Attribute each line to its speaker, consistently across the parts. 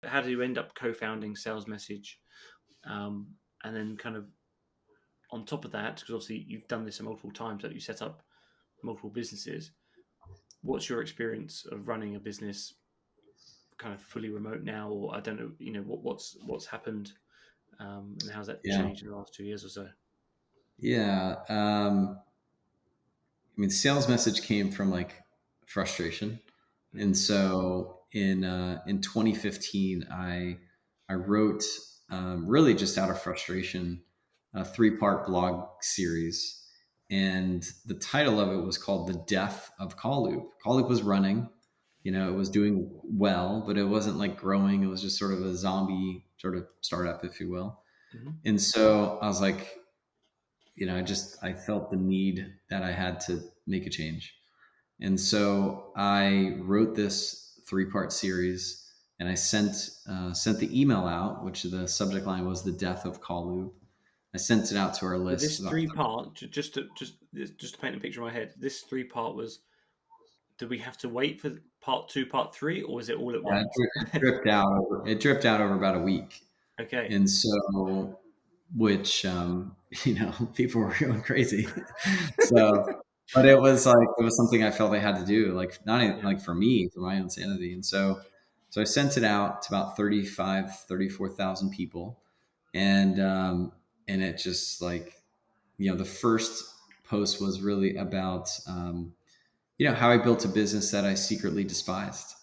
Speaker 1: how did you end up co-founding Salesmsg? And then kind of on top of that, because obviously you've done this multiple times, that you set up multiple businesses. What's your experience of running a business kind of fully remote now? Or I don't know, what's happened, and how's that changed in the last 2 years or so?
Speaker 2: Yeah. I mean, Salesmsg came from like frustration. And so in 2015, I wrote, really just out of frustration, a 3-part blog series. And the title of it was called The Death of Call Loop. Call Loop was running, it was doing well, but it wasn't like growing. It was just sort of a zombie sort of startup, if you will.
Speaker 1: Mm-hmm.
Speaker 2: And so I was like, I felt the need that I had to make a change. And so I wrote this 3-part series, and I sent the email out, which the subject line was The Death of Call Loop. I sent it out to our list.
Speaker 1: This 3-part, just to paint a picture in my head, this 3-part was, did we have to wait for part 2, part 3, or was it all at once?
Speaker 2: It dripped out over about a week.
Speaker 1: Okay.
Speaker 2: And so, which, people were going crazy. So, but it was something I felt I had to do, like, not even, like, for me, for my own sanity. And so I sent it out to about 34,000 people. And it just, like, the first post was really about, how I built a business that I secretly despised.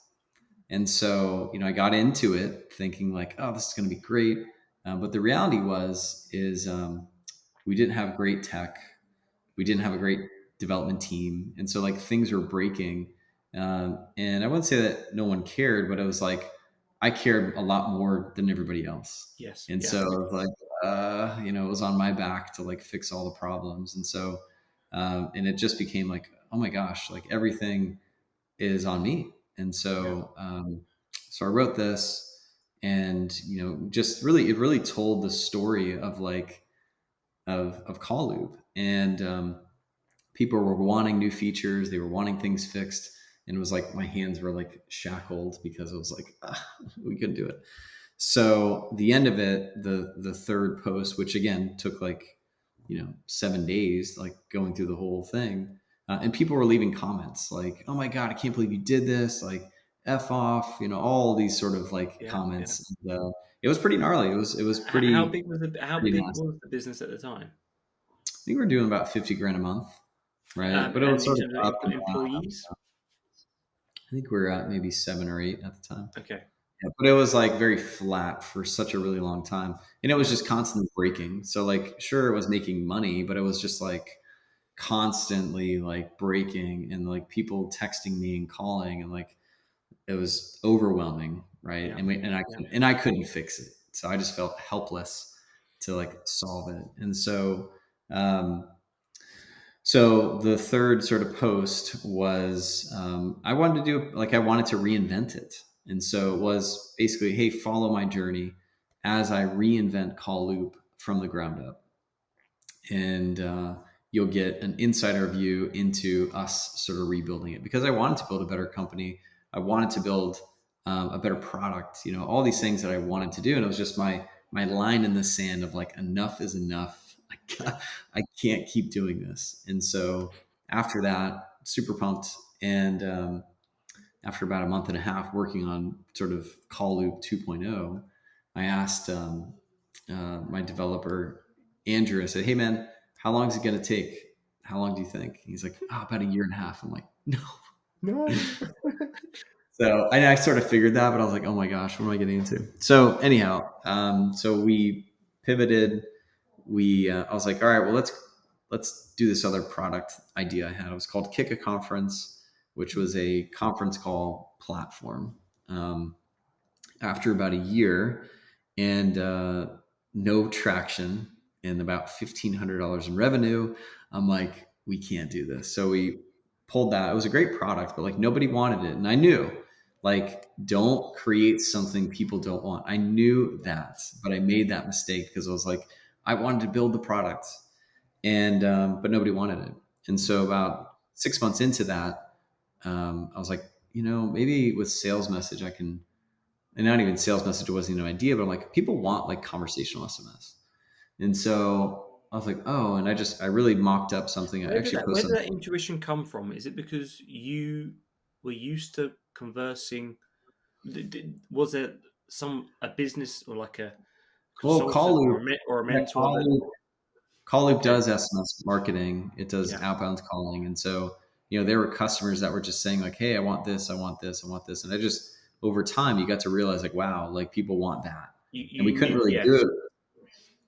Speaker 2: And so, I got into it thinking like, oh, this is going to be great. But the reality is we didn't have great tech. We didn't have a great development team. And so, like, things were breaking. And I wouldn't say that no one cared, but it was like, I cared a lot more than everybody else.
Speaker 1: Yes.
Speaker 2: And so it was like, it was on my back to, like, fix all the problems. And so, and it just became like, oh my gosh, like, everything is on me. And so, so I wrote this, and, just really, it really told the story of, like, of Call Loop. And people were wanting new features. They were wanting things fixed. And it was like, my hands were, like, shackled because it was like, we couldn't do it. So the end of it, the third post, which again took like, 7 days, like, going through the whole thing. And people were leaving comments like, oh my God, I can't believe you did this. Like, F off, all these sort of, like, comments. Yeah. And, it was pretty gnarly. It was pretty.
Speaker 1: How big was the business at the time?
Speaker 2: I think we were doing about $50,000 a month, right? But it was sort of up and
Speaker 1: employees.
Speaker 2: I think we were at maybe 7 or 8 at the time.
Speaker 1: Okay.
Speaker 2: Yeah, but it was, like, very flat for such a really long time, and it was just constantly breaking. So, like, sure, it was making money, but it was just, like, constantly, like, breaking, and, like, people texting me and calling, and, like, it was overwhelming, right? Yeah. And I couldn't fix it, so I just felt helpless to, like, solve it. And so, so the third sort of post was, I wanted to reinvent it. And so it was basically, hey, follow my journey as I reinvent Call Loop from the ground up. And you'll get an insider view into us sort of rebuilding it, because I wanted to build a better company. I wanted to build a better product, all these things that I wanted to do. And it was just my line in the sand of, like, enough is enough. I can't keep doing this. And so after that, super pumped. And after about a month and a half working on sort of Call Loop 2.0, I asked my developer, Andrew, I said, hey man, how long is it going to take? How long do you think? He's like, about 1.5 years. I'm like, no. So I sort of figured that, but I was like, oh my gosh, what am I getting into? So anyhow, so we pivoted. I was like, all right, well, let's do this other product idea I had. It was called Kick a Conference, which was a conference call platform. After about a year and no traction and about $1,500 in revenue, I'm like, we can't do this. So we pulled that. It was a great product, but, like, nobody wanted it. And I knew, like, don't create something people don't want. I knew that, but I made that mistake because I was like, I wanted to build the product, and but nobody wanted it. And so about 6 months into that, I was like, maybe with Salesmsg, I can and not even sales message wasn't even an idea, but I'm like, people want like conversational SMS. And so I was like, oh, and I really mocked up something. I actually
Speaker 1: Where
Speaker 2: posted.
Speaker 1: did that intuition come from? Is it because you were used to conversing? Was there a business or like a
Speaker 2: Well,
Speaker 1: consultant or a
Speaker 2: yeah,
Speaker 1: mentor that?
Speaker 2: Call Loop
Speaker 1: Okay,
Speaker 2: does SMS marketing. It does
Speaker 1: yeah,
Speaker 2: outbound calling. And so, there were customers that were just saying like, hey, I want this, I want this, I want this. And I just, over time, you got to realize like, wow, like people want that. And we
Speaker 1: you
Speaker 2: couldn't
Speaker 1: need,
Speaker 2: really
Speaker 1: yeah,
Speaker 2: do it.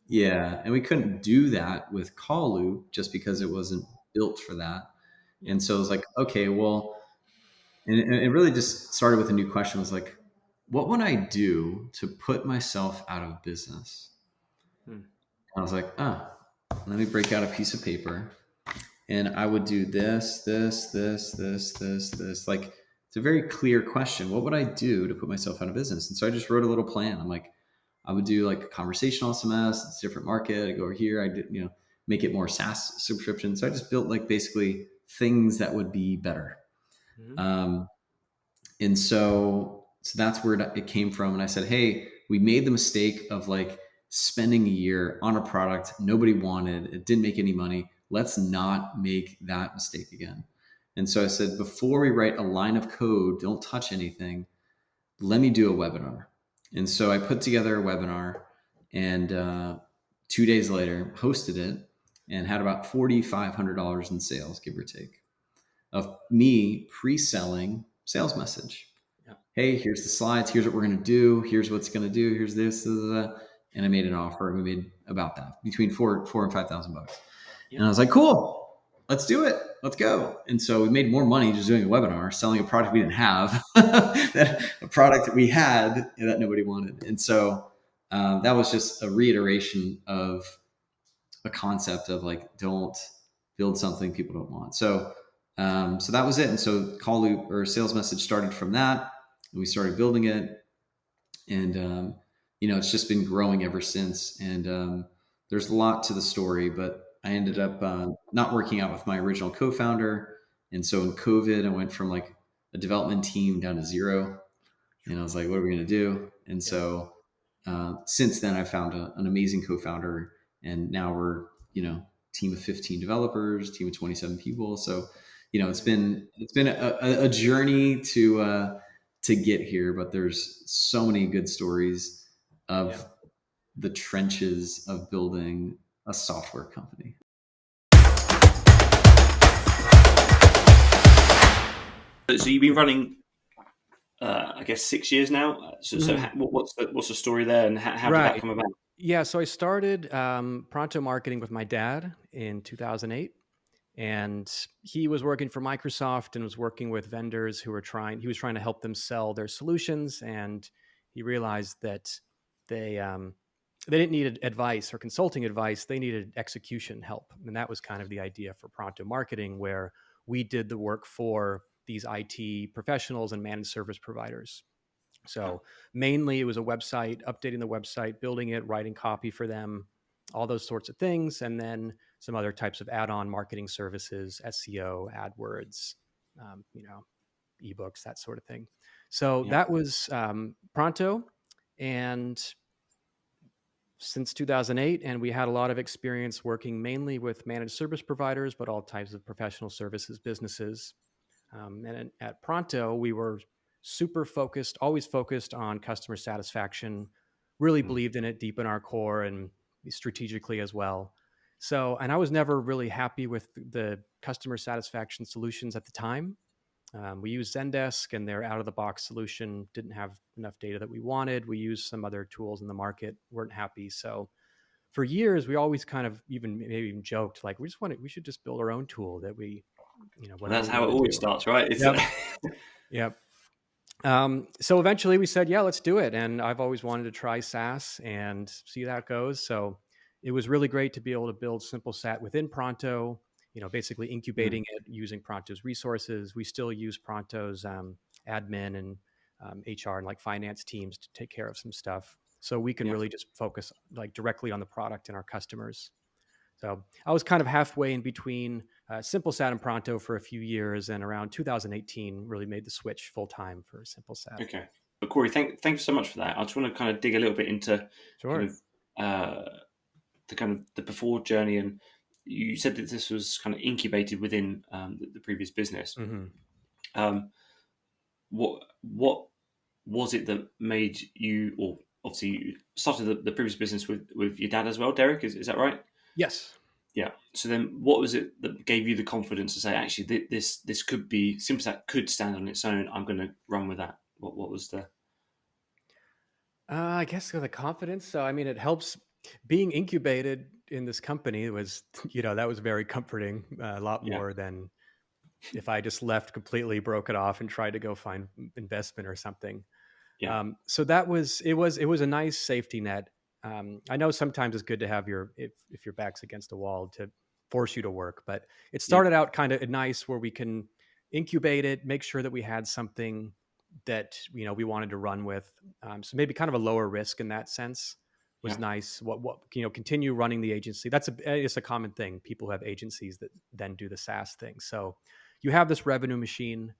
Speaker 2: Yeah. And we couldn't do that with Call Loop just because it wasn't built for that.
Speaker 1: yeah.
Speaker 2: And so it was like, okay, well, and it really just started with a new question, was like, what would I do to put myself out of business?
Speaker 1: Hmm.
Speaker 2: I was like, let me break out a piece of paper, and I would do this, this, this, this, this, this. Like, it's a very clear question. What would I do to put myself out of business? And so I just wrote a little plan. I'm like, I would do like a conversational SMS. It's a different market. I go over here. I did, make it more SaaS subscription. So I just built like basically things that would be better.
Speaker 1: Mhm.
Speaker 2: Um, and so that's where it came from. And I said, hey, we made the mistake of like spending a year on a product nobody wanted. It didn't make any money. Let's not make that mistake again. And so I said, before we write a line of code, don't touch anything. Let me do a webinar. And so I put together a webinar, and 2 days later hosted it and had about $4,500 in sales, give or take, of me pre-selling Salesmsg.
Speaker 1: Yeah,
Speaker 2: Hey, here's the slides. Here's what we're going to do. Here's what's going to do. Here's this. Blah, blah, blah. And I made an offer. And we made about that, between four and $5,000.
Speaker 1: yeah,
Speaker 2: And I was like, cool, let's do it. Let's go. And so we made more money just doing a webinar, selling a product we didn't have, a product that we had that nobody wanted. And so that was just a reiteration of a concept of like, don't build something people don't want. So that was it. And so Call Loop or Salesmsg started from that, and we started building it. And, it's just been growing ever since. And there's a lot to the story, but I ended up not working out with my original co-founder. And so in COVID, I went from like a development team down to zero. And I was like, what are we going to do? And
Speaker 1: yeah,
Speaker 2: so since then, I found an amazing co-founder, and now we're, team of 15 developers, team of 27 people. So, it's been a journey to get here, but there's so many good stories
Speaker 1: yeah.
Speaker 2: of the trenches of building a software company.
Speaker 1: So you've been running, I guess, 6 years now. So what's the story there, and how did that
Speaker 3: Right.
Speaker 1: come about?
Speaker 3: Yeah. So I started Pronto marketing with my dad in 2008. And he was working for Microsoft and was working with vendors he was trying to help them sell their solutions. And he realized that they didn't need advice or consulting advice. They needed execution help. And that was kind of the idea for Pronto marketing, where we did the work for these IT professionals and managed service providers. So mainly it was a website, updating the website, building it, writing copy for them, all those sorts of things. And then some other types of add-on marketing services, SEO, AdWords, ebooks, that sort of thing. So
Speaker 1: Yeah,
Speaker 3: that was Pronto. And since 2008, and we had a lot of experience working mainly with managed service providers, but all types of professional services businesses. And at Pronto, we were super focused, always focused on customer satisfaction, really believed in it deep in our core and strategically as well. So, and I was never really happy with the customer satisfaction solutions at the time. We used Zendesk, and their out of the box solution didn't have enough data that we wanted. We used some other tools in the market, weren't happy. So for years, we always kind of maybe even joked like, we should just build our own tool that we, whatever
Speaker 1: that's
Speaker 3: we
Speaker 1: how it
Speaker 3: want to
Speaker 1: always
Speaker 3: do.
Speaker 1: starts, right?
Speaker 3: Yep. Yep. So eventually we said, yeah, let's do it. And I've always wanted to try SaaS and see how it goes. So it was really great to be able to build Simplesat within Pronto, basically incubating it using Pronto's resources. We still use Pronto's admin and HR and like finance teams to take care of some stuff. So we can really just focus like directly on the product and our customers. So I was kind of halfway in between Simplesat and Pronto for a few years, and around 2018 really made the switch full time for Simplesat.
Speaker 1: Okay. But Cory, thanks so much for that. I just want to kind of dig a little bit into
Speaker 3: Sure.
Speaker 1: kind of the before journey, and you said that this was kind of incubated within the previous business.
Speaker 3: Mm-hmm.
Speaker 1: What was it that made you, or obviously you started the previous business with your dad as well, Derek? Is that right?
Speaker 3: Yes.
Speaker 1: Yeah. So then, what was it that gave you the confidence to say, actually, this could be Simplesat could stand on its own? I'm going to run with that. What was the?
Speaker 3: I guess the confidence. So, I mean, it helps being incubated in this company was, that was very comforting, a lot more than if I just left completely, broke it off and tried to go find investment or something.
Speaker 1: Yeah.
Speaker 3: So it was a nice safety net. I know sometimes it's good to have if your back's against a wall to force you to work, but it started out kind of nice where we can incubate it, make sure that we had something that we wanted to run with. So maybe kind of a lower risk in that sense was nice. What continue running the agency. It's a common thing. People who have agencies that then do the SaaS thing. So you have this revenue machine,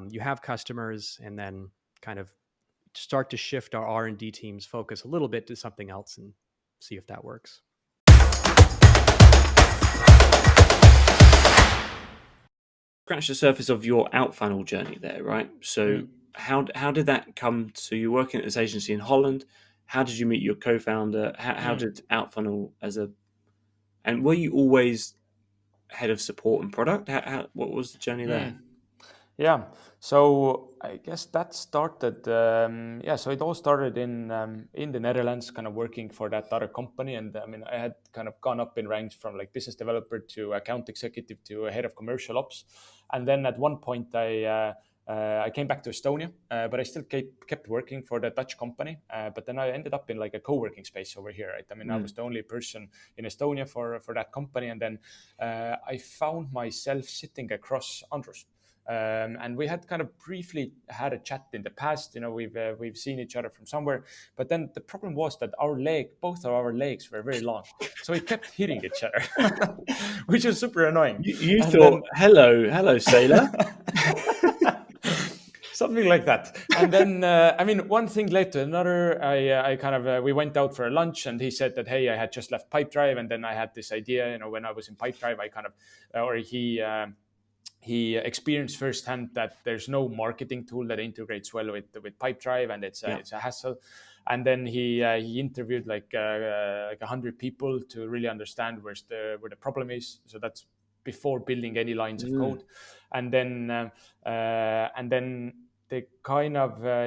Speaker 3: you have customers, and then kind of start to shift our R&D team's focus a little bit to something else and see if that works.
Speaker 1: Scratch the surface of your out funnel journey there, right? So how did that come to you working at this agency in Holland? How did you meet your co-founder? How did out funnel and were you always head of support and product? What was the journey there?
Speaker 4: Yeah, so I guess that started. So it all started in the Netherlands, kind of working for that other company, and I mean, I had kind of gone up in ranks from like business developer to account executive to head of commercial ops, and then at one point I came back to Estonia, but I still kept working for the Dutch company. But then I ended up in like a co-working space over here, right? I mean, I was the only person in Estonia for that company, and then I found myself sitting across Andrus. And we had kind of briefly had a chat in the past. We've seen each other from somewhere, but then the problem was that both of our legs were very long, so we kept hitting each other, which was super annoying.
Speaker 1: You thought, hello, sailor.
Speaker 4: Something like that. And then, one thing led to another. We went out for a lunch, and he said that, hey, I had just left Pipedrive, and then I had this idea. When I was in Pipedrive, he experienced firsthand that there's no marketing tool that integrates well with Pipedrive, and it's a hassle. And then he interviewed like 100 people to really understand where the problem is. So that's before building any lines of code. And then they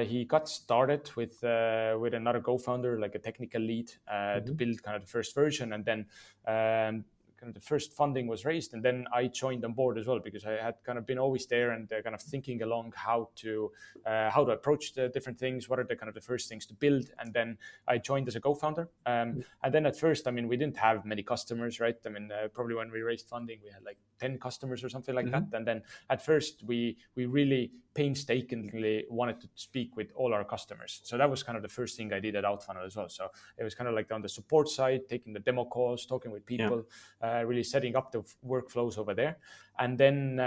Speaker 4: he got started with another co-founder, like a technical lead, to build kind of the first version, and then kind of the first funding was raised, and then I joined on board as well, because I had kind of been always there and kind of thinking along how to approach the different things, what are the kind of the first things to build, and then I joined as a co-founder. And then at first, I mean, we didn't have many customers, right? I mean, probably when we raised funding, we had like 10 customers or something like that. And then at first, we really painstakingly wanted to speak with all our customers. So that was kind of the first thing I did at Outfunnel as well. So it was kind of like on the support side, taking the demo calls, talking with people, really setting up the workflows over there. And then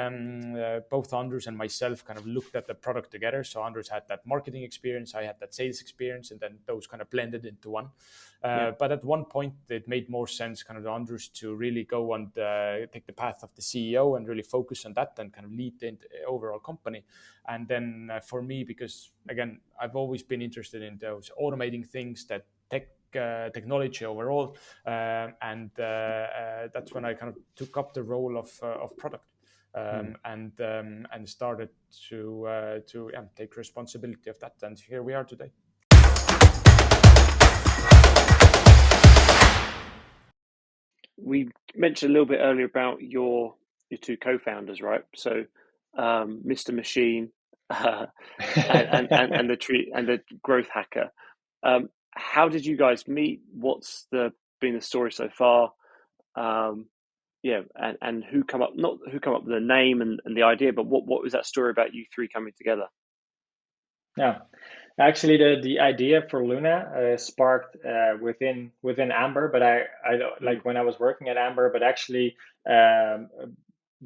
Speaker 4: both Anders and myself kind of looked at the product together. So Anders had that marketing experience, I had that sales experience, and then those kind of blended into one. But at one point, it made more sense, kind of Anders, to really go and take the path of the CEO and really focus on that and kind of lead the overall company. And then for me, because again, I've always been interested in those automating things, that technology overall, and that's when I kind of took up the role of product and started to take responsibility of that. And here we are today.
Speaker 1: We mentioned a little bit earlier about your two co-founders, right? So Mr. Machine and the growth hacker. How did you guys meet? What's been the story so far? And who come up with the name and the idea, but what was that story about you three coming together?
Speaker 5: Yeah, actually, the idea for Luna sparked within Amber, but I like when I was working at Amber, but actually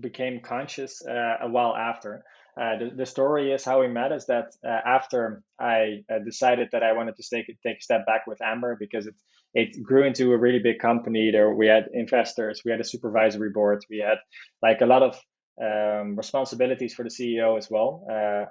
Speaker 5: became conscious a while after. the story is how we met is that after I decided that I wanted to take a step back with Amber, because it grew into a really big company. There we had investors, we had a supervisory board, we had like a lot of responsibilities for the CEO as well.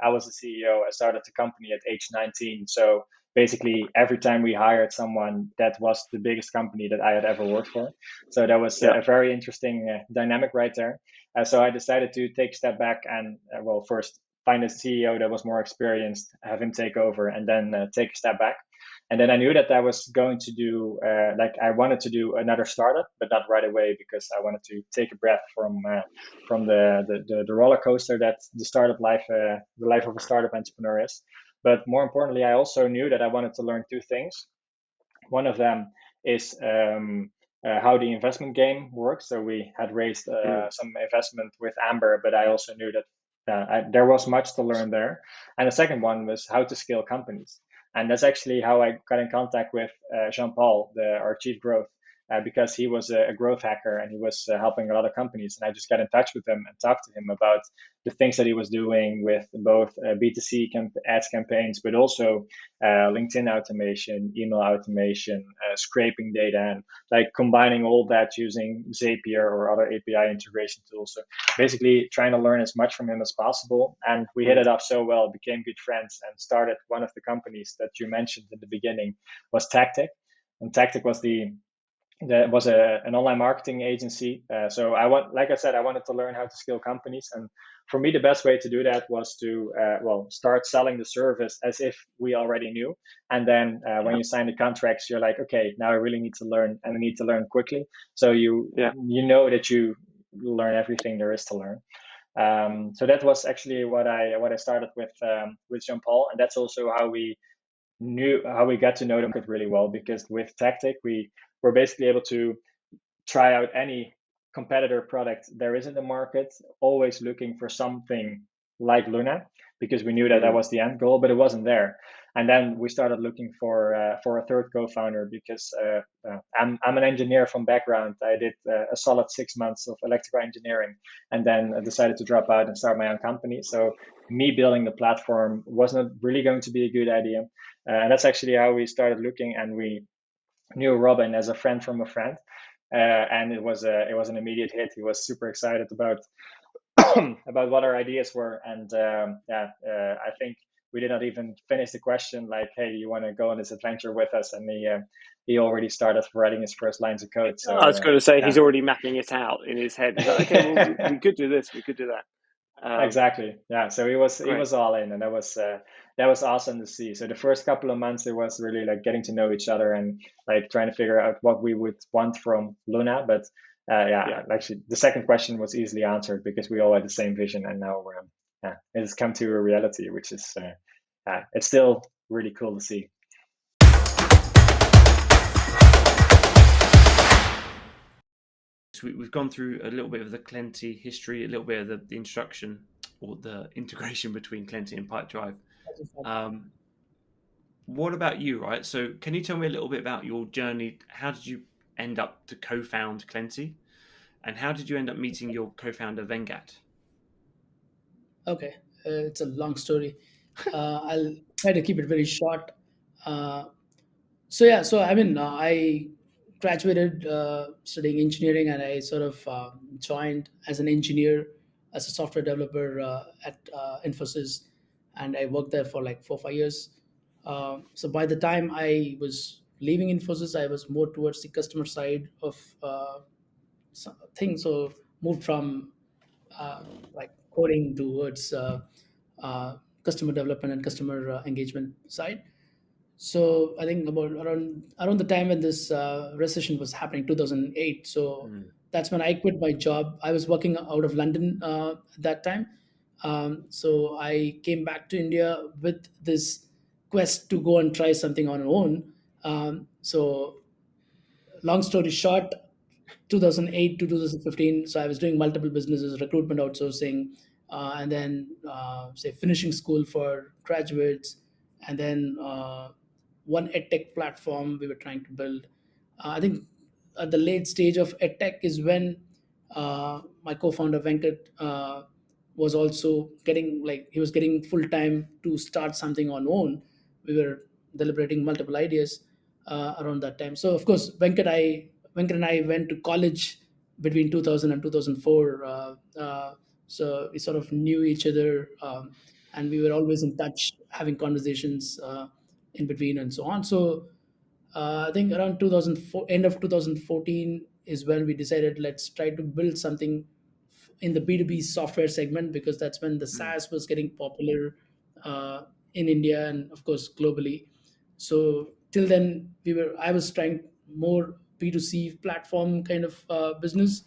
Speaker 5: I was the CEO. I started the company at age 19. So basically, every time we hired someone, that was the biggest company that I had ever worked for. So that was a very interesting dynamic right there. So I decided to take a step back and, well, first find a CEO that was more experienced, have him take over, and then take a step back. And then I knew that I was going to do, I wanted to do another startup, but not right away, because I wanted to take a breath from the roller coaster that the startup life, the life of a startup entrepreneur is. But more importantly, I also knew that I wanted to learn two things. One of them is how the investment game works. So we had raised some investment with Amber, but I also knew that there was much to learn there. And the second one was how to scale companies. And that's actually how I got in contact with Jean-Paul, our chief growth, because he was a growth hacker and he was helping a lot of companies. And I just got in touch with him and talked to him about the things that he was doing with both B2C ads campaigns, but also LinkedIn automation, email automation, scraping data, and like combining all that using Zapier or other API integration tools. So basically trying to learn as much from him as possible. And we hit it off so well, became good friends, and started one of the companies that you mentioned in the beginning was Tactic. And Tactic was an online marketing agency. So like I said, I wanted to learn how to scale companies. And for me, the best way to do that was to, start selling the service as if we already knew. And then when you sign the contracts, you're like, okay, now I really need to learn, and I need to learn quickly. So you know that you learn everything there is to learn. So that was actually what I started with Jean-Paul. And that's also how we got to know the market really well, because with Tactic, we were basically able to try out any competitor product there is in the market, always looking for something like Luna, because we knew that was the end goal, but it wasn't there. And then we started looking for a third co-founder, because I'm an engineer from background. I did a solid 6 months of electrical engineering, and then I decided to drop out and start my own company. So me building the platform wasn't really going to be a good idea. And that's actually how we started looking, and we knew Robin as a friend from a friend. And it was an immediate hit. He was super excited about about what our ideas were. And I think we did not even finish the question, like, hey, you want to go on this adventure with us? And he already started writing his first lines of code. So
Speaker 6: I was going to say, he's already mapping it out in his head. He's like, okay, well, we could do this, we could do that.
Speaker 5: Exactly. Yeah. So he was all in, and that was awesome to see. So the first couple of months, it was really like getting to know each other and like trying to figure out what we would want from Luna. But actually, the second question was easily answered, because we all had the same vision, and now it has come to a reality, which is it's still really cool to see.
Speaker 1: So we've gone through a little bit of the Clenty history, a little bit of the introduction or the integration between Clenty and Pipedrive. What about you, right? So can you tell me a little bit about your journey? How did you end up to co-found Clenty? And how did you end up meeting your co-founder, Vengat?
Speaker 7: Okay, it's a long story. I'll try to keep it very short. I graduated studying engineering, and I sort of joined as an engineer, as a software developer at Infosys, and I worked there for like 4 or 5 years. So by the time I was leaving Infosys, I was more towards the customer side of things. So moved from like coding towards customer development and customer engagement side. So I think about around the time when this recession was happening, 2008. So that's when I quit my job. I was working out of London at that time. So I came back to India with this quest to go and try something on our own. So long story short, 2008 to 2015. So I was doing multiple businesses, recruitment, outsourcing, and then say finishing school for graduates, and then one edtech platform we were trying to build. I think at the late stage of edtech is when my co-founder Venkat was also getting like he was getting full time to start something on own. We were deliberating multiple ideas around that time. So of course, Venkat and I went to college between 2000 and 2004. So we sort of knew each other, and we were always in touch, having conversations in between and so on. So I think around 2004, end of 2014 is when we decided let's try to build something in the B2B software segment, because that's when the SaaS was getting popular in India and of course globally. So till then I was trying more B2C platform kind of business.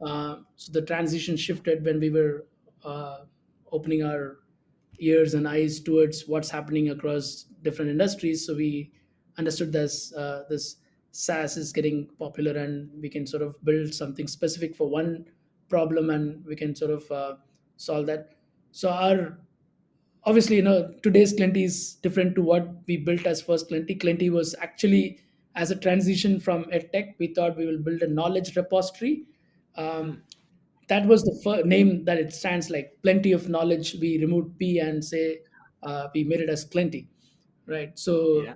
Speaker 7: So the transition shifted when we were opening our ears and eyes towards what's happening across different industries. So we understood this SaaS is getting popular, and we can sort of build something specific for one problem, and we can sort of solve that. So our obviously, today's Clenty is different to what we built as first Clenty. Clenty was actually, as a transition from edtech, we thought we will build a knowledge repository. That was the name that it stands, like plenty of knowledge. We removed P and say we made it as Clenty, right? So
Speaker 1: Yeah.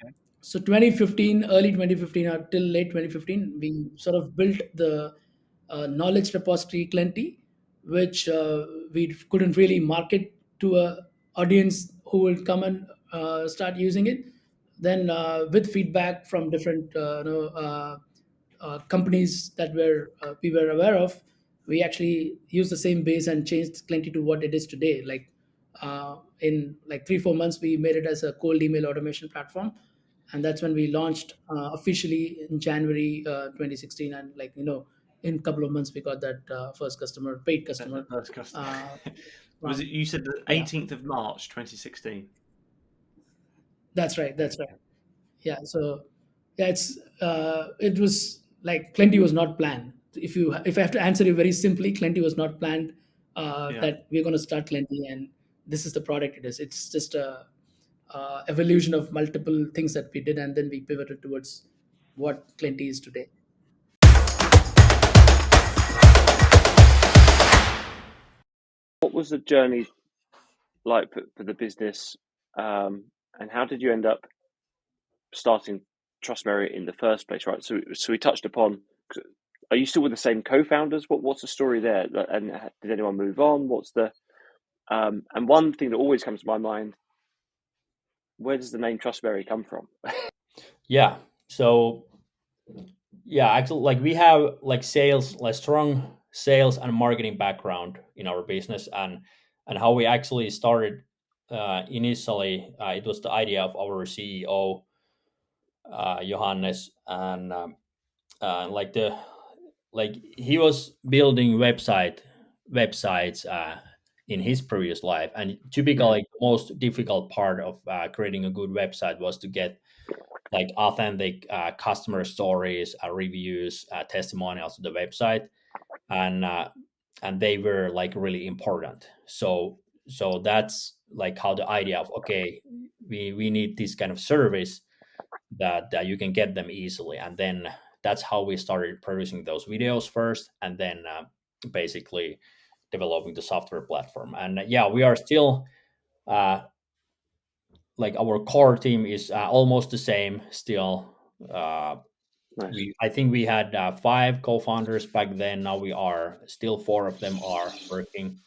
Speaker 1: Okay.
Speaker 7: so 2015, early 2015 or till late 2015, we sort of built the knowledge repository Clenty, which we couldn't really market to a audience who will come and start using it. Then with feedback from different companies that we were aware of, we actually used the same base and changed Clenty to what it is today. Like in like 3-4 months, we made it as a cold email automation platform, and that's when we launched officially in January 2016. And in a couple of months, we got that first customer, paid
Speaker 1: That's the
Speaker 7: customer.
Speaker 1: first customer. Was
Speaker 7: From
Speaker 1: it? You said the
Speaker 7: Yeah,
Speaker 1: 18th of March, 2016.
Speaker 7: that's right. That's right. Yeah. So yeah, it was like Clenty was not planned. If I have to answer you very simply, Clenty was not planned.
Speaker 1: Yeah.
Speaker 7: That we're going to start Clenty, and this is the product it is. It's just a evolution of multiple things that we did, and then we pivoted towards what Clenty is today.
Speaker 6: What was the journey like for the business, and how did you end up starting TrustMerit in the first place? Right. So we touched upon. Are you still with the same co-founders? What's the story there? And did anyone move on? What's the and one thing that always comes to my mind: where does the name TrustMerit come from?
Speaker 8: Yeah. So yeah, actually, like we have like sales, like strong sales and marketing background in our business, and how we actually started initially. It was the idea of our CEO Johannes, and like he was building websites in his previous life, and typically the most difficult part of creating a good website was to get like authentic customer stories, reviews, testimonials to the website, and they were like really important. So that's like how the idea of, okay, we need this kind of service that you can get them easily, and then that's how we started producing those videos first, and then basically developing the software platform. And yeah, we are still like our core team is almost the same still.
Speaker 6: Nice.
Speaker 8: I think we had 5 co-founders back then. Now we are still 4 of them are working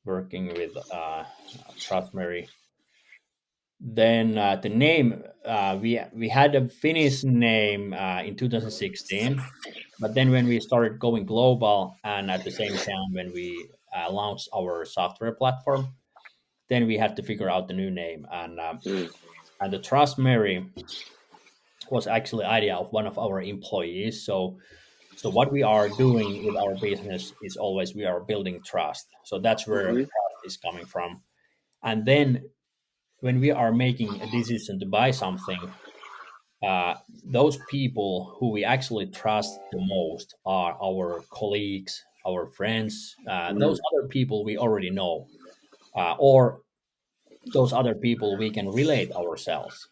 Speaker 8: with TrustMerit. Then the name, we had a Finnish name in 2016, but then when we started going global, and at the same time when we launched our software platform, then we had to figure out the new name, and the TrustMerit was actually idea of one of our employees. So what we are doing with our business is always we are building trust. So that's where trust is coming from. And then when we are making a decision to buy something, those people who we actually trust the most are our colleagues, our friends, those other people we already know, or those other people we can relate ourselves.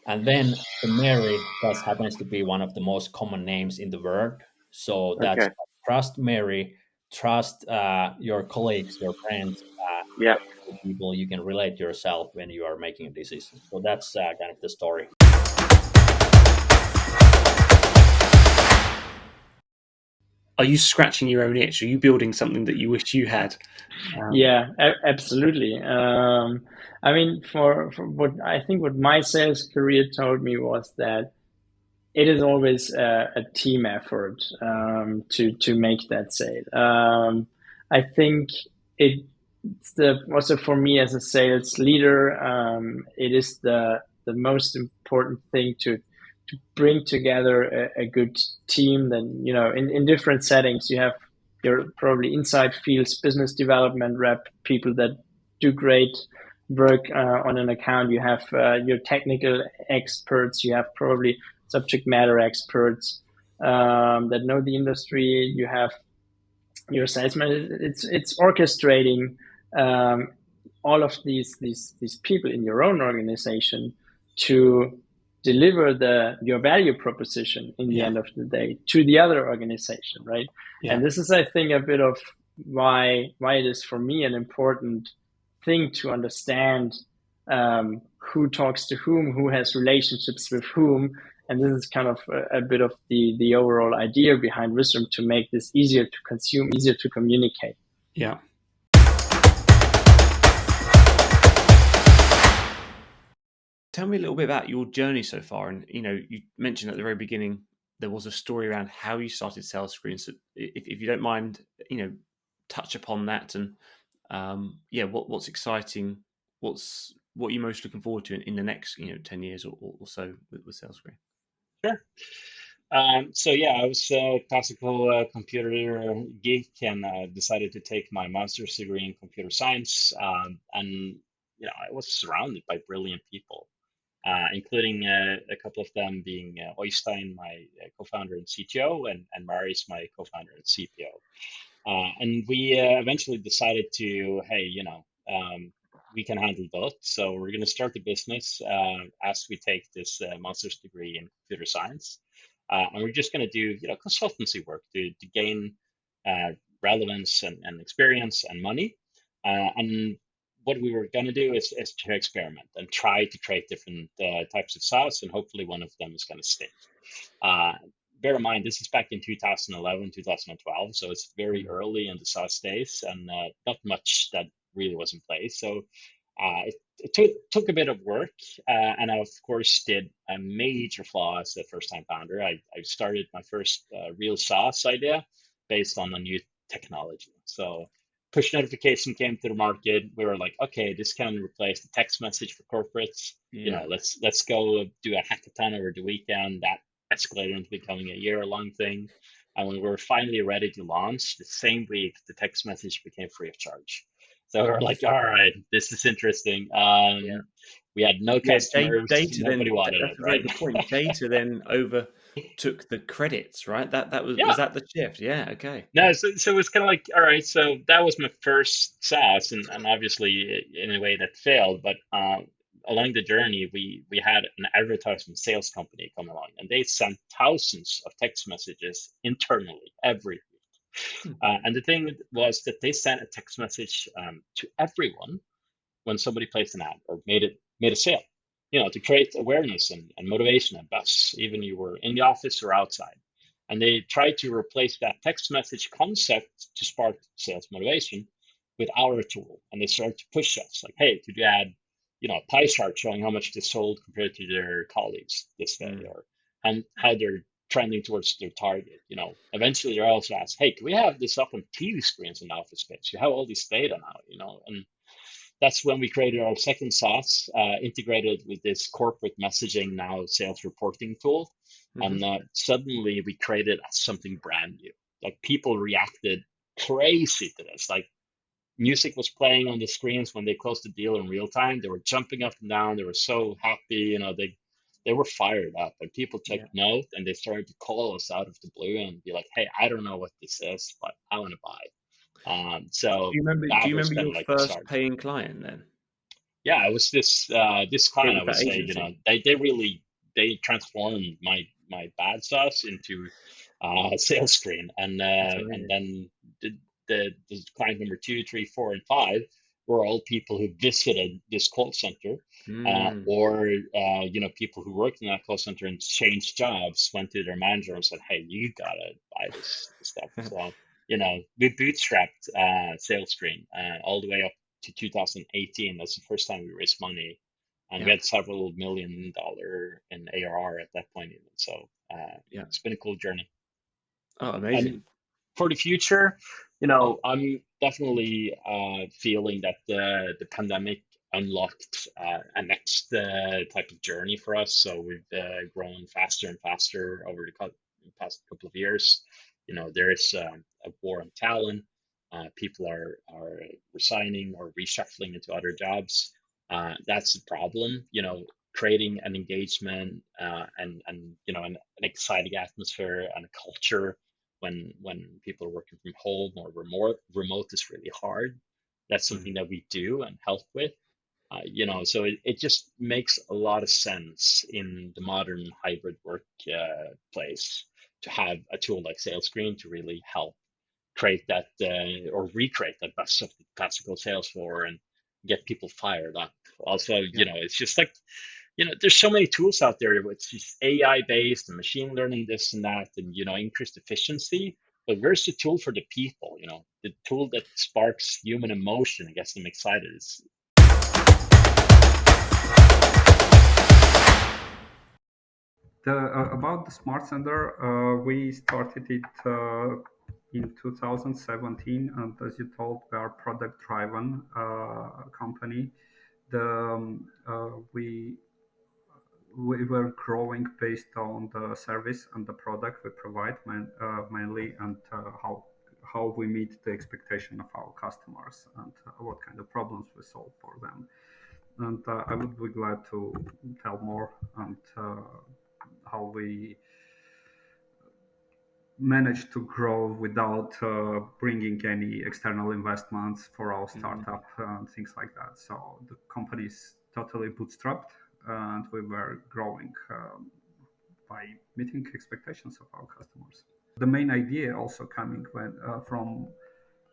Speaker 8: And then the Mary just happens to be one of the most common names in the world. So that's
Speaker 6: Okay.
Speaker 8: Trust Mary. trust your colleagues, your friends,
Speaker 6: Yeah.
Speaker 8: people you can relate yourself when you are making a decision. So that's kind of the story.
Speaker 1: Are you scratching your own itch? Are you building something that you wish you had?
Speaker 5: Yeah, absolutely. I mean, for what I think what my sales career told me was that it is always a team effort to make that sale. I think it's also for me as a sales leader, it is the most important thing to bring together a good team. Then in different settings you have your probably inside fields business development rep, people that do great work on an account. You have your technical experts. You have probably subject matter experts that know the industry. You have your salesman. It's orchestrating all of these people in your own organization to deliver your value proposition in the end of the day to the other organization, right?
Speaker 1: Yeah.
Speaker 5: And this is, I think, a bit of why it is for me an important thing to understand who talks to whom, who has relationships with whom. And this is kind of a bit of the overall idea behind Wisdom, to make this easier to consume, easier to communicate.
Speaker 1: Yeah. Tell me a little bit about your journey so far. And, you mentioned at the very beginning, there was a story around how you started Sales Screen. So if you don't mind, touch upon that and, what's exciting, what are you most looking forward to in the next, 10 years or so with Sales Screen?
Speaker 9: Sure. So yeah, I was a classical computer geek and decided to take my master's degree in computer science. And I was surrounded by brilliant people, including a couple of them being Oystein, my co-founder and CTO, and Marius, my co-founder and CPO. And we eventually decided to, hey, we can handle both. So we're going to start the business as we take this master's degree in computer science. And we're just going to do, consultancy work to gain relevance and experience and money. And what we were going to do is to experiment and try to create different types of SaaS, and hopefully one of them is going to stick. Bear in mind, this is back in 2011, 2012, so it's very early in the SaaS days, and not much that really was in place. So it took a bit of work, and I, of course, did a major flaw as a first-time founder. I started my first real SaaS idea based on a new technology. So push notification came to the market. We were like, okay, this can replace the text message for corporates. Let's go do a hackathon over the weekend. That escalated into becoming a year-long thing. And when we were finally ready to launch, the same week, the text message became free of charge. So we were like, all right, this is interesting. We had no customers.
Speaker 1: Data
Speaker 9: Nobody
Speaker 1: then,
Speaker 9: wanted
Speaker 1: that's
Speaker 9: it,
Speaker 1: a very
Speaker 9: right?
Speaker 1: good point. Data then overtook the credits, right? That was that the shift? Yeah, okay.
Speaker 9: No, so it was kind of like, all right, so that was my first SaaS, and obviously in a way that failed, but along the journey, we had an advertisement sales company come along, and they sent thousands of text messages internally every week. And the thing was that they sent a text message to everyone when somebody placed an ad or made a sale, to create awareness and motivation and buzz, even you were in the office or outside. And they tried to replace that text message concept to spark sales motivation with our tool. And they started to push us like, hey, could you add, a pie chart showing how much they sold compared to their colleagues this day, or how they're trending towards their target. Eventually they're also asked, hey, can we have this up on TV screens in the office space? You have all this data now, and that's when we created our second SaaS, integrated with this corporate messaging, now sales reporting tool. And suddenly we created something brand new. Like, people reacted crazy to this. Like, music was playing on the screens when they closed the deal in real time. They were jumping up and down. They were so happy. They were fired up, and people took note, and they started to call us out of the blue and be like, hey, I don't know what this is, but I want to buy. So
Speaker 1: do you remember your
Speaker 9: like
Speaker 1: first paying client then?
Speaker 9: Yeah, it was this client. I would say, they transformed my bad SaaS into Sales Screen, and then the client number 2, 3, 4, and 5 were all people who visited this call center, or people who worked in that call center and changed jobs, went to their manager and said, "Hey, you gotta buy this stuff." So we bootstrapped SalesStream all the way up to 2018. That's the first time we raised money, and we had several $1 million in ARR at that point. Even so, it's been a cool journey.
Speaker 1: Oh, amazing.
Speaker 9: And for the future, I'm definitely feeling that the pandemic unlocked a next type of journey for us. So we've grown faster and faster over the past couple of years. There is a war on talent. People are resigning or reshuffling into other jobs. That's the problem. Creating an engagement and an exciting atmosphere and a culture when people are working from home or remote is really hard. That's something that we do and help with. So it just makes a lot of sense in the modern hybrid work place to have a tool like SalesScreen to really help create that or recreate that best of the classical sales floor and get people fired up. Also, it's just like, there's so many tools out there. It's just AI based and machine learning, this and that, and increased efficiency. But where's the tool for the people? The tool that sparks human emotion and gets them excited.
Speaker 10: About the Smart Center, we started it in 2017, and as you told, we are a product-driven company. We were growing based on the service and the product we provide mainly, and how we meet the expectation of our customers and what kind of problems we solve for them. And I would be glad to tell more and how we managed to grow without bringing any external investments for our startup and things like that. So the company is totally bootstrapped, and we were growing by meeting expectations of our customers. The main idea also coming from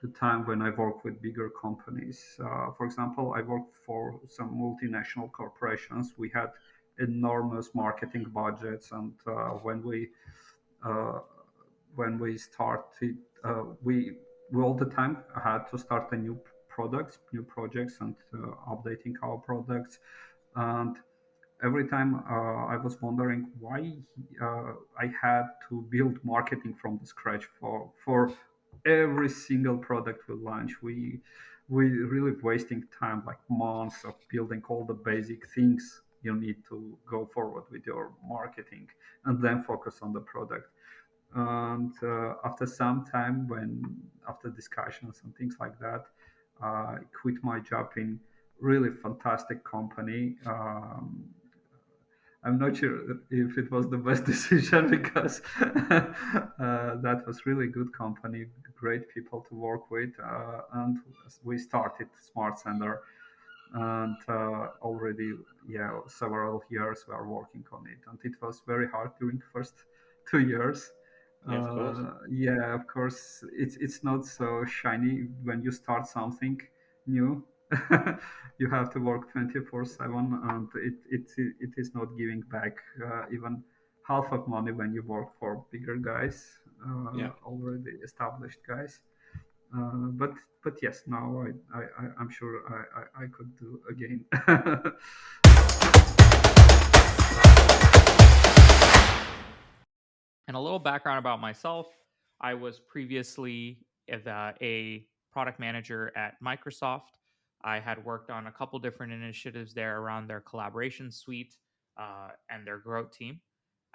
Speaker 10: the time when I worked with bigger companies. For example, I worked for some multinational corporations. We had enormous marketing budgets, and when we started, we all the time had to start a new projects, and updating our products. And every time I was wondering why I had to build marketing from the scratch for every single product we launch. We really wasting time, like months of building all the basic things you need to go forward with your marketing, and then focus on the product. And after some time, after discussions and things like that, I quit my job in really fantastic company. I'm not sure if it was the best decision, because that was really good company, great people to work with, and we started Smart Center, and already several years we are working on it, and it was very hard during the first 2 years.
Speaker 1: Yeah, of course.
Speaker 10: Of course, it's not so shiny when you start something new. You have to work 24/7, and it is not giving back even half of money when you work for bigger guys, already established guys. But yes, now I'm sure I could do again.
Speaker 11: And a little background about myself. I was previously a product manager at Microsoft. I had worked on a couple different initiatives there around their collaboration suite and their growth team.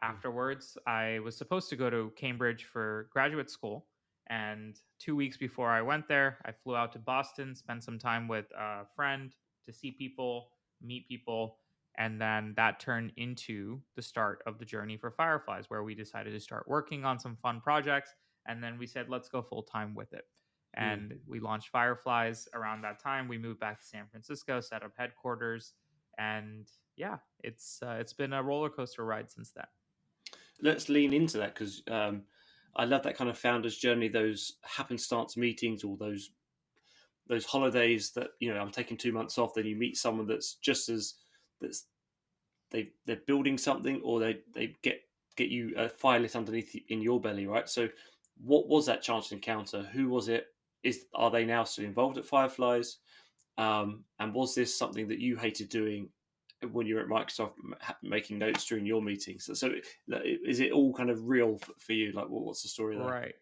Speaker 11: Afterwards, I was supposed to go to Cambridge for graduate school. And 2 weeks before I went there, I flew out to Boston, spent some time with a friend to see people, meet people. And then that turned into the start of the journey for Fireflies, where we decided to start working on some fun projects. And then we said, let's go full time with it. And we launched Fireflies around that time. We moved back to San Francisco, set up headquarters. And yeah, it's been a roller coaster ride since then.
Speaker 1: Let's lean into that, because I love that kind of founder's journey, those happenstance meetings, or those holidays that, I'm taking 2 months off, then you meet someone that's just as that's they're building something, or they get you a fire lit underneath in your belly, right? So what was that chance encounter? Who was it? Are they now still involved at Fireflies? And was this something that you hated doing when you were at Microsoft, making notes during your meetings? So is it all kind of real for you? Like, what's the story there?
Speaker 11: Right.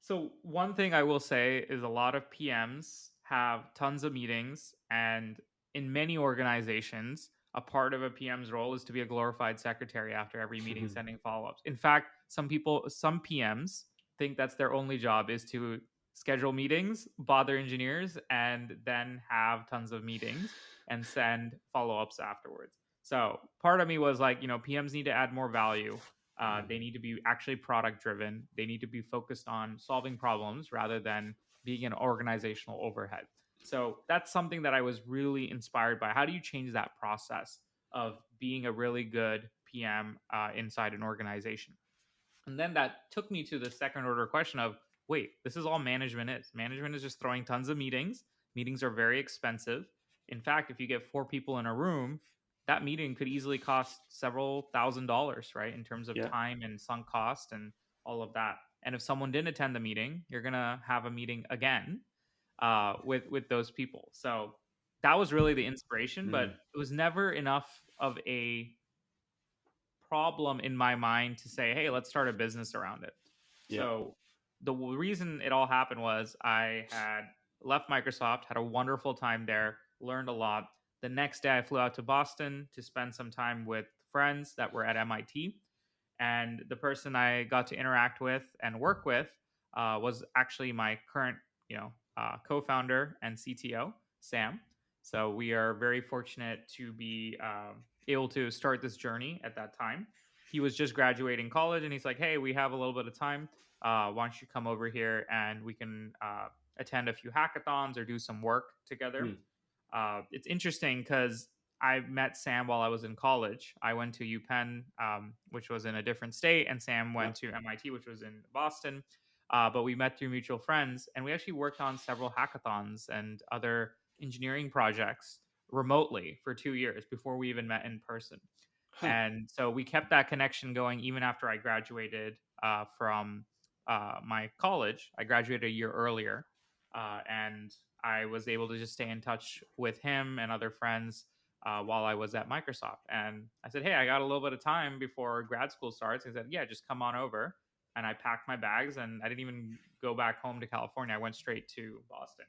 Speaker 11: So one thing I will say is a lot of PMs have tons of meetings, and in many organizations, a part of a PM's role is to be a glorified secretary after every meeting, sending follow-ups. In fact, some PMs think that's their only job, is to schedule meetings, bother engineers, and then have tons of meetings and send follow-ups afterwards. So part of me was like, PMs need to add more value. They need to be actually product driven. They need to be focused on solving problems rather than being an organizational overhead. So that's something that I was really inspired by. How do you change that process of being a really good PM inside an organization? And then that took me to the second order question of, wait, this is all management is. Management is just throwing tons of meetings. Meetings are very expensive. In fact, if you get 4 people in a room, that meeting could easily cost several $1,000s, right? In terms of time and sunk cost and all of that. And if someone didn't attend the meeting, you're going to have a meeting again with those people. So that was really the inspiration, but it was never enough of a problem in my mind to say, hey, let's start a business around it. So the reason it all happened was I had left Microsoft, had a wonderful time there, learned a lot. The next day I flew out to Boston to spend some time with friends that were at MIT. And the person I got to interact with and work with was actually my current, co-founder and CTO, Sam. So we are very fortunate to be able to start this journey at that time. He was just graduating college, and he's like, hey, we have a little bit of time. Why don't you come over here and we can attend a few hackathons or do some work together? It's interesting because I met Sam while I was in college. I went to UPenn, which was in a different state, and Sam went to MIT, which was in Boston. But we met through mutual friends, and we actually worked on several hackathons and other engineering projects remotely for 2 years before we even met in person. And so we kept that connection going even after I graduated from my college. I graduated a year earlier, and I was able to just stay in touch with him and other friends while I was at Microsoft. And I said, hey, I got a little bit of time before grad school starts. He said, yeah, just come on over. And I packed my bags, and I didn't even go back home to California. I went straight to Boston.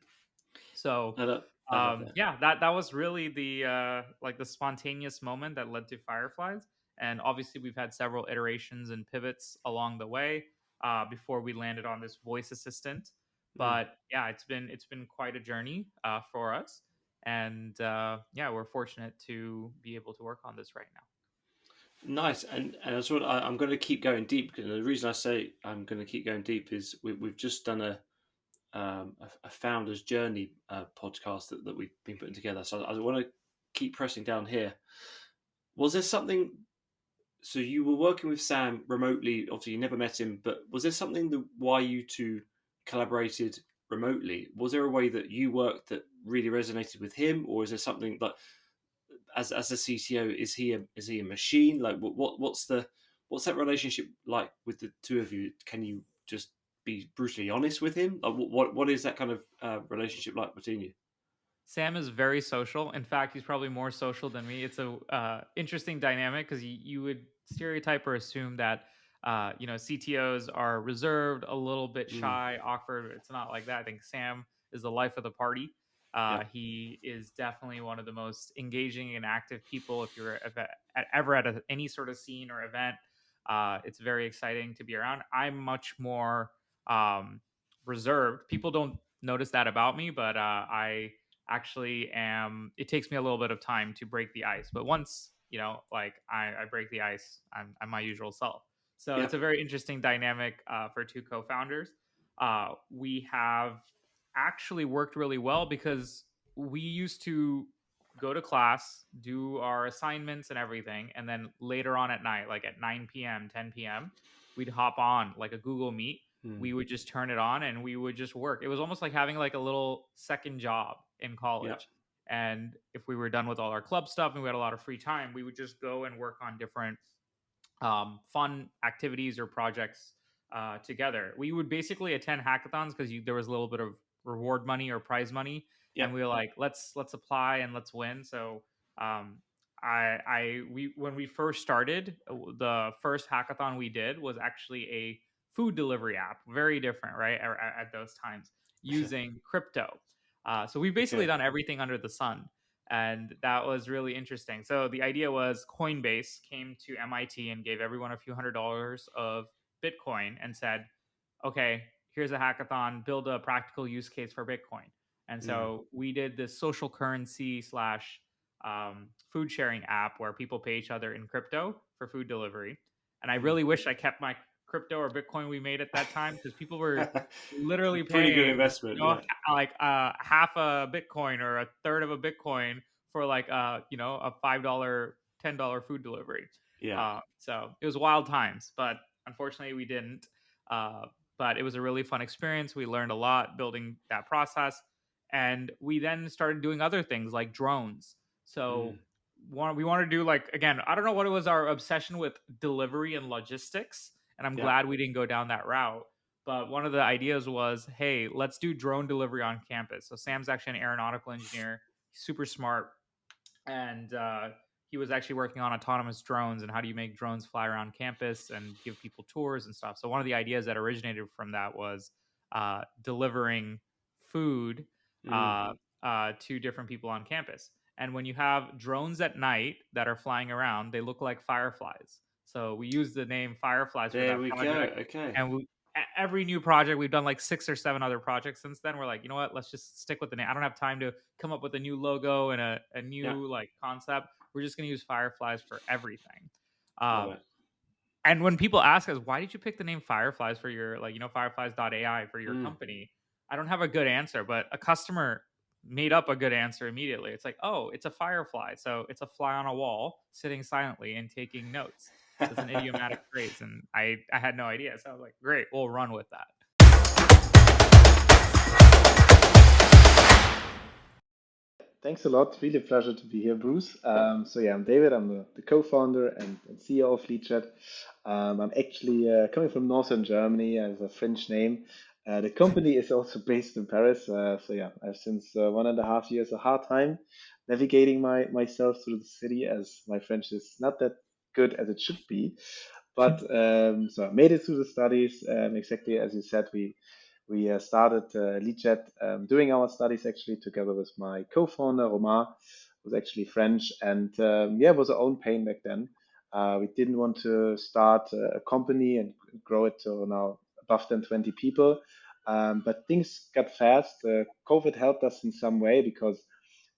Speaker 11: So that was really the the spontaneous moment that led to Fireflies. And obviously we've had several iterations and pivots along the way before we landed on this voice assistant. But it's been quite a journey for us. And we're fortunate to be able to work on this right now.
Speaker 1: Nice. And I'm going to keep going deep, because the reason I say I'm going to keep going deep is we've just done a founder's journey podcast that we've been putting together. So I want to keep pressing down here. Was there something? So you were working with Sam remotely. Obviously, you never met him, but was there something why you two collaborated remotely? Was there a way that you worked that really resonated with him, or is there something that, as a CTO, is he a machine? Like, what's that relationship like with the two of you? Can you just be brutally honest with him? What is that kind of relationship like between you?
Speaker 11: Sam is very social. In fact, he's probably more social than me. It's a interesting dynamic because you would stereotype or assume that CTOs are reserved, a little bit shy, awkward. It's not like that. I think Sam is the life of the party. He is definitely one of the most engaging and active people. If you're ever at any sort of scene or event, it's very exciting to be around. I'm much more reserved. People don't notice that about me, but I actually am. It takes me a little bit of time to break the ice, but once I break the ice, I'm my usual self. So it's a very interesting dynamic for two co-founders. We have actually worked really well because we used to go to class, do our assignments and everything, and then later on at night, like at 9 p.m., 10 p.m., we'd hop on like a Google Meet. We would just turn it on and we would just work. It was almost like having like a little second job in college. And if we were done with all our club stuff and we had a lot of free time, we would just go and work on different fun activities or projects together. We would basically attend hackathons because there was a little bit of reward money or prize money, and we were like, let's apply and let's win. So when we first started, the first hackathon we did was actually a food delivery app, very different, right? At those times, using crypto. So we've basically done everything under the sun. And that was really interesting. So the idea was Coinbase came to MIT and gave everyone a few $100s of Bitcoin and said, okay, here's a hackathon, build a practical use case for Bitcoin. And so we did this social currency / food sharing app where people pay each other in crypto for food delivery. And I really wish I kept my crypto or Bitcoin we made at that time, because people were literally paying
Speaker 1: pretty good investment,
Speaker 11: like half a Bitcoin or a third of a Bitcoin for like a $5, $10 food delivery. So it was wild times, but unfortunately we didn't. But it was a really fun experience. We learned a lot building that process, and we then started doing other things like drones. So we want to do, like, again, I don't know what it was, our obsession with delivery and logistics, and I'm glad we didn't go down that route. But one of the ideas was, hey, let's do drone delivery on campus. So Sam's actually an aeronautical engineer, super smart, and he was actually working on autonomous drones and how do you make drones fly around campus and give people tours and stuff. So one of the ideas that originated from that was delivering food to different people on campus. And when you have drones at night that are flying around, they look like fireflies. So we use the name Fireflies for that project.
Speaker 1: Okay.
Speaker 11: And every new project, we've done like 6 or 7 other projects since then. We're like, you know what? Let's just stick with the name. I don't have time to come up with a new logo and a new like concept. We're just going to use Fireflies for everything. And when people ask us, why did you pick the name Fireflies for your, Fireflies.ai for your company? I don't have a good answer, but a customer made up a good answer immediately. It's like, oh, it's a firefly. So it's a fly on a wall sitting silently and taking notes. So it's an idiomatic phrase. And I had no idea. So I was like, great, we'll run with that.
Speaker 12: Thanks a lot. Really a pleasure to be here, Bruce. I'm David. I'm the co-founder and CEO of LeadJet. I'm actually coming from northern Germany. I have a French name. The company is also based in Paris. I have since 1.5 years a hard time navigating myself through the city, as my French is not that good as it should be. But so I made it through the studies. Exactly as you said, we started LeadJet doing our studies actually together with my co-founder Romain, who's actually French, and it was our own pain back then. We didn't want to start a company and grow it to now above than 20 people, but things got fast. COVID helped us in some way because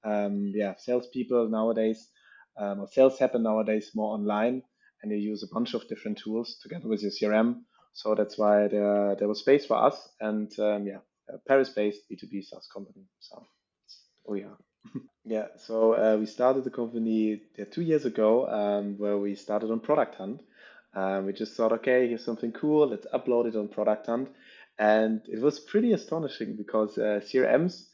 Speaker 12: salespeople nowadays, or sales happen nowadays more online, and you use a bunch of different tools together with your CRM. So that's why there was space for us, and a Paris-based B2B SaaS company. So we are. So we started the company 2 years ago, where we started on Product Hunt. We just thought, okay, here's something cool, let's upload it on Product Hunt. And it was pretty astonishing because CRMs,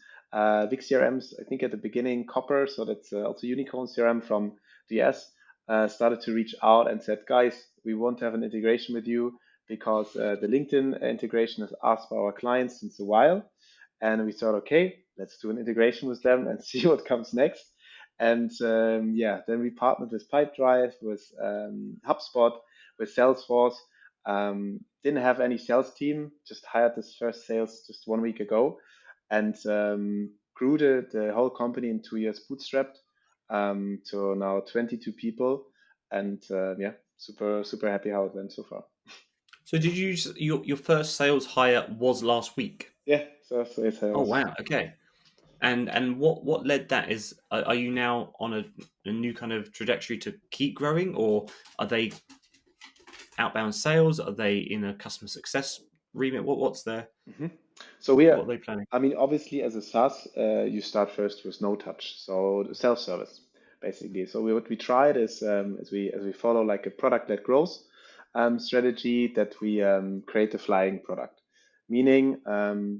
Speaker 12: big CRMs, I think at the beginning, Copper, so that's also Unicorn CRM from the US, started to reach out and said, guys, we want to have an integration with you, because the LinkedIn integration is asked by our clients since a while. And we thought, okay, let's do an integration with them and see what comes next. And then we partnered with Pipedrive, with HubSpot, with Salesforce. Didn't have any sales team, just hired this first sales just 1 week ago, and grew the whole company in 2 years bootstrapped to now 22 people. And super happy how it went so far.
Speaker 1: So did you your first sales hire was last week?
Speaker 12: Yeah, so sales.
Speaker 1: Oh wow, okay. And what led that is, are you now on a new kind of trajectory to keep growing, or are they outbound sales? Are they in a customer success remit? What's their
Speaker 12: So
Speaker 1: what are they planning?
Speaker 12: I mean, obviously as a SaaS, you start first with no touch, so self-service basically. So what we tried is we follow like a product-led growth. strategy that we create a flying product. Meaning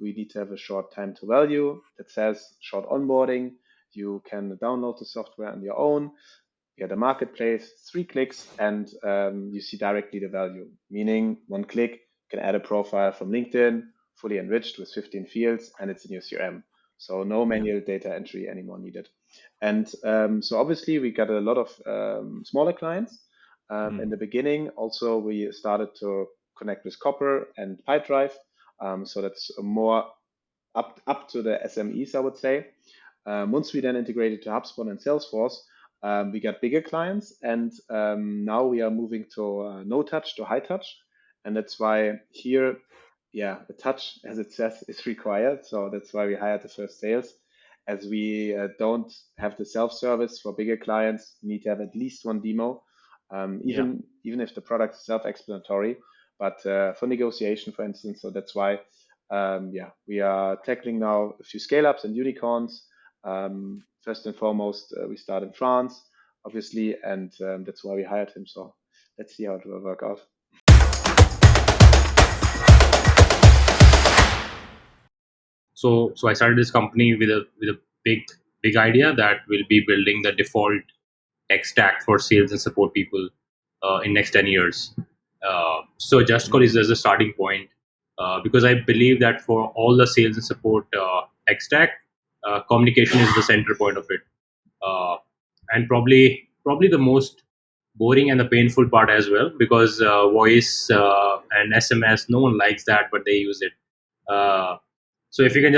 Speaker 12: we need to have a short time to value that says short onboarding. You can download the software on your own. You get a marketplace, 3 clicks, and you see directly the value. Meaning 1 click, you can add a profile from LinkedIn, fully enriched with 15 fields, and it's in your CRM. So no manual data entry anymore needed. And so obviously we got a lot of smaller clients. In the beginning, also we started to connect with Copper and Pipedrive. So that's more up to the SMEs, I would say. Once we then integrated to HubSpot and Salesforce, we got bigger clients, and now we are moving to no touch to high touch. And that's why here, the touch, as it says, is required. So that's why we hired the first sales. As we don't have the self-service for bigger clients, we need to have at least 1 demo, even if the product is self-explanatory. But for negotiation, for instance, so that's why, we are tackling now a few scale-ups and unicorns. First and foremost, we start in France, obviously, and that's why we hired him. So let's see how it will work out.
Speaker 13: So I started this company with a big idea that we'll be building the default tech stack for sales and support people in next 10 years. So Just Call is as a starting point because I believe that for all the sales and support tech stack, communication is the center point of it, and probably the most boring and the painful part as well, because voice and SMS, no one likes that, but they use it. So if you can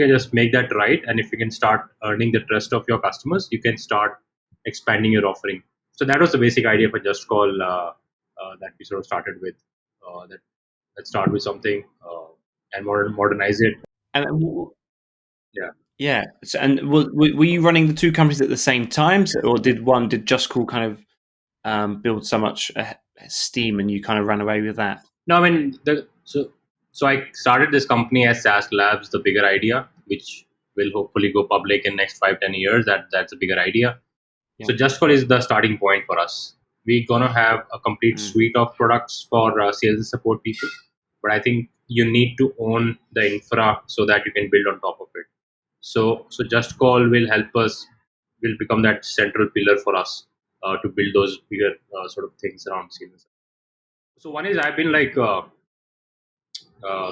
Speaker 13: just make that right, and if you can start earning the trust of your customers, you can start expanding your offering. So that was the basic idea for Just Call that we sort of started with. Let's start with something and modernize it.
Speaker 1: And So, and were you running the 2 companies at the same time, or did Just Call kind of build so much steam and you kind of ran away with that?
Speaker 13: No, I mean, so I started this company as SaaS Labs, the bigger idea, which will hopefully go public in next 5-10 years. That's a bigger idea. Yeah. So Just Call is the starting point for us. We're gonna have a complete suite of products for sales and support people, but I think you need to own the infra so that you can build on top of it. So Just Call will help us, will become that central pillar for us to build those bigger sort of things around sales. So one is, I've been like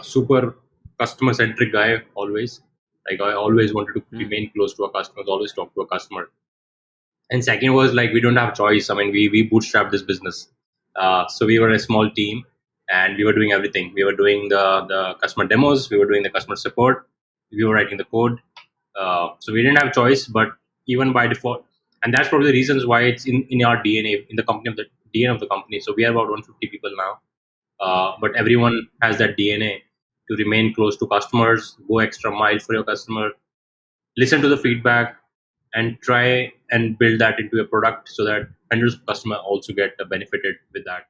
Speaker 13: super customer centric guy always. Like I always wanted to remain close to a customer, always talk to a customer. And second was like, we don't have choice. I mean, we bootstrapped this business. So we were a small team and we were doing everything. We were doing the customer demos. We were doing the customer support. We were writing the code. So we didn't have choice, but even by default, and that's probably the reasons why it's in our DNA, in the company, of the DNA of the company. So we are about 150 people now, but everyone has that DNA to remain close to customers, go extra mile for your customer, listen to the feedback, and try and build that into a product so that hundreds of customers also get benefited with that.